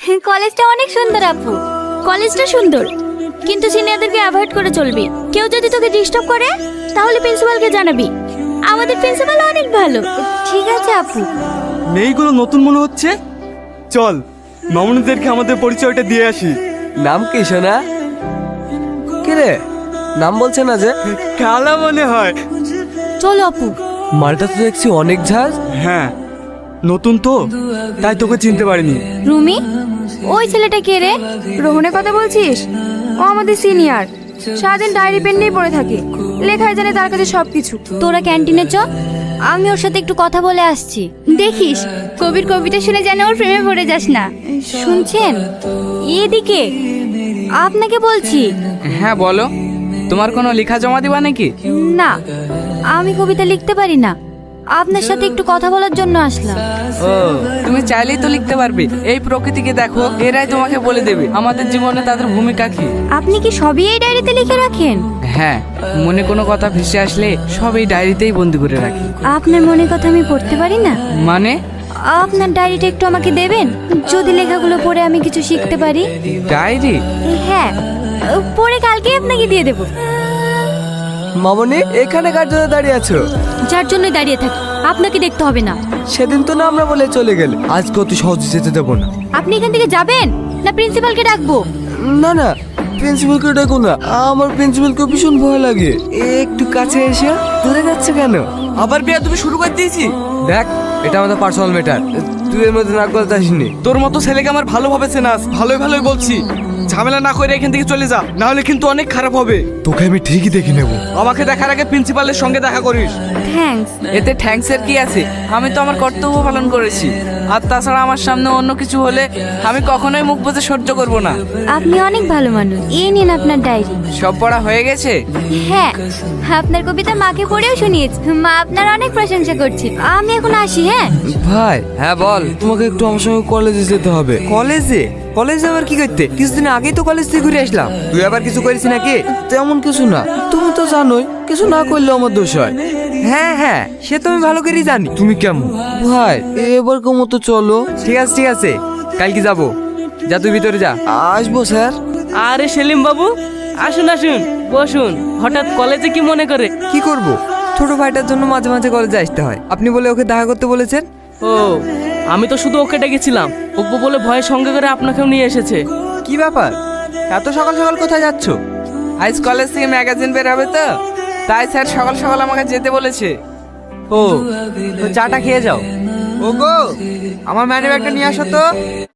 কলেজটা অনেক সুন্দর আপু। কলেজটা সুন্দর, কিন্তু সিনিয়রদেরকে অ্যাভয়েড করে চলবি। কেউ যদি তোকে ডিস্টার্ব করে তাহলে প্রিন্সিপালকে জানাবি। আমাদের প্রিন্সিপাল অনেক ভালো। ঠিক আছে আপু। মেয়েগুলো নতুন মনে হচ্ছে। চল মামুনিদেরকে আমাদের পরিচয়টা দিয়ে আসি। নাম কি সোনা? কে রে, নাম বলছে না যে? কালা মনে হয়। চলো আপু। মালটা তো দেখছি অনেক ঝাঁজ। হ্যাঁ, নতুন তো তাই তোকে চিনতে পারিনি। রুমি, ওই ছেলেটা কে রে? রোহনের কথা বলছিস? ও আমাদের সিনিয়র, সারাদিন ডায়েরি পেন নিয়ে পড়ে থাকে, লেখায় জানে তার কাছে সবকিছু। তোরা ক্যান্টিনে চ, আমি ওর সাথে একটু কথা বলে আসছি। দেখিস কবির কবিতা শুনে যেন ওর প্রেমে পড়ে যাস না। শুনছেন? এদিকে আপনাকে বলছি। হ্যাঁ বলো, তোমার কোনো লেখা জমা দিবা নাকি? না, আমি কবিতা লিখতে পারি না, আপনার সাথে একটু কথা বলার জন্য আসলাম। ও, তুমি চাইলেই তো লিখতে পারবে। এই প্রকৃতিকে দেখো, এরাই তোমাকে বলে দেবে আমাদের জীবনে তাদের ভূমিকা কি। আপনি কি সবই এই ডায়েরিতে লিখে রাখেন? হ্যাঁ, মনে কোনো কথা ভেসে আসলে সব এই ডায়েরিতেই বন্দি করে রাখি। আপনার মনের কথা আমি পড়তে পারি না। মানে? আপনার ডায়েরিটা একটু আমাকে দেবেন, যদি লেখাগুলো পড়ে আমি কিছু শিখতে পারি। ডায়েরি? হ্যাঁ, পড়ে কালকে আপনাকে দিয়ে দেবো। মামনি, এখানে কার জন্য দাঁড়িয়ে আছো? যার জন্য দাঁড়িয়ে থাকি, আপনাকে দেখতে হবে না। সেদিন তো না আমরা বলে চলে গেলে, আজকে অত সহজে যেতে দেবো না। আপনি এখান থেকে যাবেন না প্রিন্সিপালকে ডাকবো? না না, প্রিন্সিপালকে ডাকো না, আমার প্রিন্সিপালকে ভীষণ ভয় লাগে। একটু কাছে এসে দূরে যাচ্ছে কেন? আবার বিয়া তুমি শুরু করে দিয়েছি। দেখ, এটা আমাদের পার্সোনাল ম্যাটার, তুই এর মধ্যে নাক গলাতে আসিনি। তোর মতো ছেলেকে আমার ভালোভাবে চেনাস, ভালোই ভালোই বলছি। ঝামেলা না করে এখান থেকে চলে যা, না হলে কিন্তু অনেক খারাপ হবে। তোকে আমি ঠিকই দেখে নেবো। আমাকে দেখার আগে প্রিন্সিপালের সঙ্গে দেখা করিস। থ্যাঙ্কস। এতে থ্যাঙ্কস এর কি আছে? আমি তো আমার কর্তব্য পালন করেছি। আর তাছাড়া আমার সামনে অন্য কিছু হলে আমি কখনোই মুখ বুজে সহ্য করব না। আপনি অনেক ভালো মানুষ। এই নিন আপনার ডায়েরি। সব পড়া হয়ে গেছে? হ্যাঁ, আপনার কবিতা মাকে পড়েও শুনিয়েছি, মা আপনার অনেক প্রশংসা করছে। আমি এখন আসি। হ্যাঁ ভাই। হ্যাঁ বল। তোমাকে একটু আমার সঙ্গে কলেজে যেতে হবে। কলেজে? কলেজে আবার কি করতে? কিছুদিন আগেই তো কলেজ থেকে ঘুরে আসলাম। তুই আবার কিছু করিস নাকি? তেমন কিছু না, তুমি তো জানোই কিছু না করলে আমার দোষ হয়। হ্যাঁ হ্যাঁ, সে তো আমি ভালো করেই জানি। তুমি কেমন ভাই, এবার মতো চলো। ঠিক আছে ঠিক আছে, কালকে যাবো। যা তুই ভিতরে যা। আসবো স্যার। আরে সেলিম বাবু, আসুন আসুন, বসুন। হঠাৎ কলেজে কি মনে করে? কি করব, ছোট ভাইটার জন্য মাঝে মাঝে কলেজে আসতে হয়। আপনি বলে ওকে দেখা করতে বলেছেন। ও, আমি তো শুধু ওকে ডেকেছিলাম, ওকে বলে ভয়ের সঙ্গে করে আপনাকেও নিয়ে এসেছে। কি ব্যাপার, এত সকাল সকাল কোথায় যাচ্ছ? আজ কলেজ থেকে ম্যাগাজিন বের হবে তো, তাই স্যার সকাল সকাল আমাকে যেতে বলেছে। ও, তো চাটা খেয়ে যাও। ওগো, আমার ম্যানি ব্যাগটা নিয়ে আসো তো।